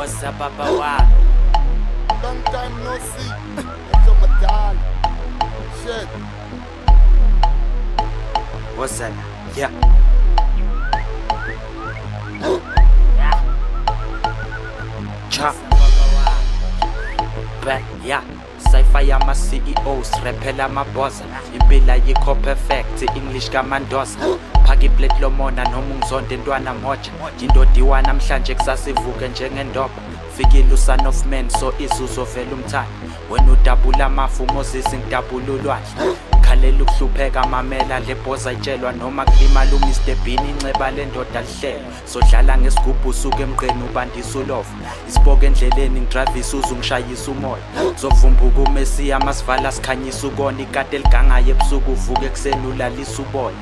What's up, Papa? Wow. Long time no see. It's on my dad. Shit. What's that? Yeah. Cha. Back, yeah. Cypher yama CEOs, rappela maboss. Impila yikho perfect, English kamandosa. Phaki plate lomona noma ungizonde ntwana moja. Indodiwa namhlanje kusasivuke njengendoba. Fikile uson of man so izuzo vela umthanda. Wena udabula amafu Moses ngidabula ulwandle. Khalela ukuhlupheka mamela le boza itshelwa noma kulimala uMr Bean inceba lendoda lihlelo. Sodlala ngesigubhu suke emqeni ubandisa ulovo. Isiboke endleleni ngidravisa uzungishayisa umoya. Zovumbuka uMessi amasivala sikhanyisa ukona ikade ligangayo ebusuku uvuke ekseni ulalisa uboya.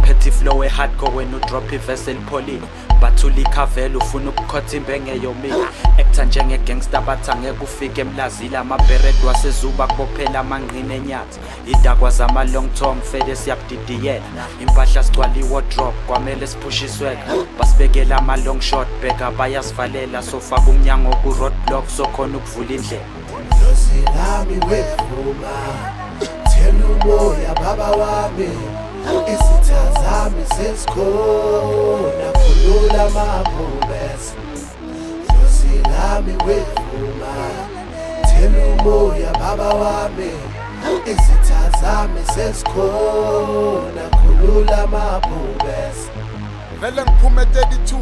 Petty flow hardcore wena udrop ivese elipholile. Bathula ikhavela ufuna ukukhotha imbenge yomile. Actor njenge gangster bathi angeke ufike emlazile amabhered wasezuba kubophela amangqine enyathi. Idakwa zama long term fede siyabdidiyela. Impahla sigcwala iwardrobe kwamele siphushisweka. Basibekela ama long shot bheka bayasivalela sofaka umnyango ku roadblock sokhona ukuvula indlela. Losilami wefuma thela umoya baba wami isitha zami sesikhona khulula amabhubesi. Losilami wefuma thela umoya baba wami isitha zami sesikhona khulula amabhubesi. Vele ngiphume 32.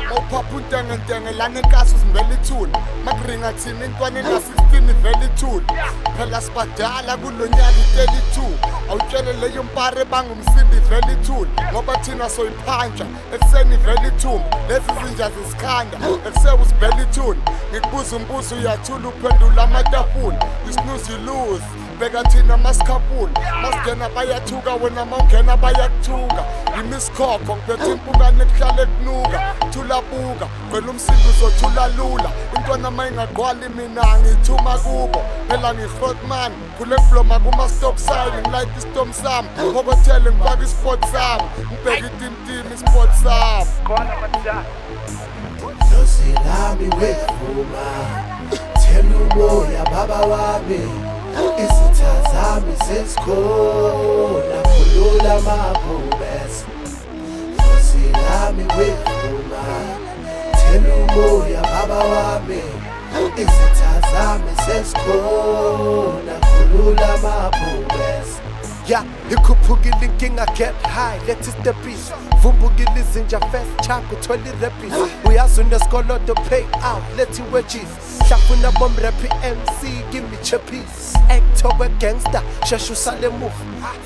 Mawuphapha untengentenge la ngenkasu zimbele ithuna. Makuringa thina intwana ena-16 vele ithuna. Phela sibadala kulonyaka i-32. Awutshele leyo mpare bangumsimbi vele ithuna. Ngoba thina soyiphanja ekuseni vele ithuma. Lezi zinja ziskhanda ekuseni usivele ithuna. Ngikubuza umbuzo uyathula uphendula amatafula. You snooze you lose. Beka thina masikhaphula. Masigena bayathuka wena mawungena bayakuthuka. Yimiskhokho ngiphethe impukane kuhlale kunuka. Thula buka kwela umsindo uzothula lula. Intwana mayingagqwali mina ngithuma kubo. Phela ngi-Grootman kule floma kuma-stop sign. Ngilayita istom sami phokothele ngifaka ispot sami. Ngibheka itimtim ispot sami. Losilami wefuma thela umoya baba wami isitha zami sesikhona khulula amabhubesi. Losilami wefuma thela umoya baba wami isitha zami sesikhona khulula amabhubesi. Yeah, ikhuphukile inkinga get high, let is the beast. Vumbukile izinja fast chako tholi rapis. Uyazi unesikoloto pay out, let you wedges. Hlafuna bom rapi MC, give me chappies. Actor we gangster, sheshu sale move.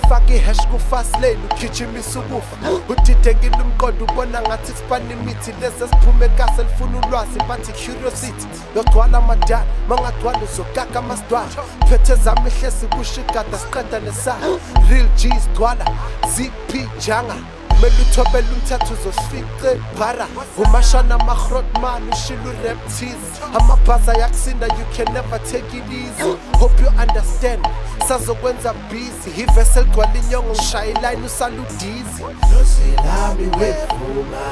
Faki hash ku fast lane, ukhichimisa ukufa. Udidekile umqondo ubona ngathi sipana imithi. Lezi siphume kasa lifuna ulwazi bathi curiosity. Yogcwala amadala, mangadwala uzogaka amasdwala. Phethe zami hlezi kushigada siqeda nesala. Real G's dwala, ZP janga. Meluthobela umthetho uzosifice para. Umashana ama-Grootman ushila u-reptiles. Amabhaza yakusinda you can never take it easy. Hope you understand sazokwenza busy. Ivese ligcwala inyongo ngishaya iline usaludizi. Losilami wefuma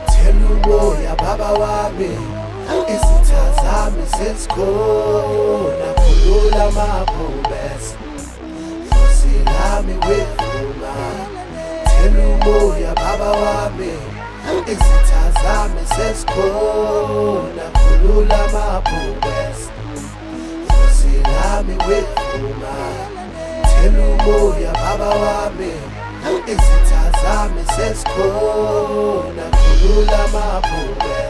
thela umoya baba wami isitha zami sesikhona khulula amabhubesi. Losilami wefuma thela umoya baba wami isitha zami sesikhona khulula amabhubesi. Losilami wefuma thela umoya baba wami isitha zami sesikhona khulula amabhubesi.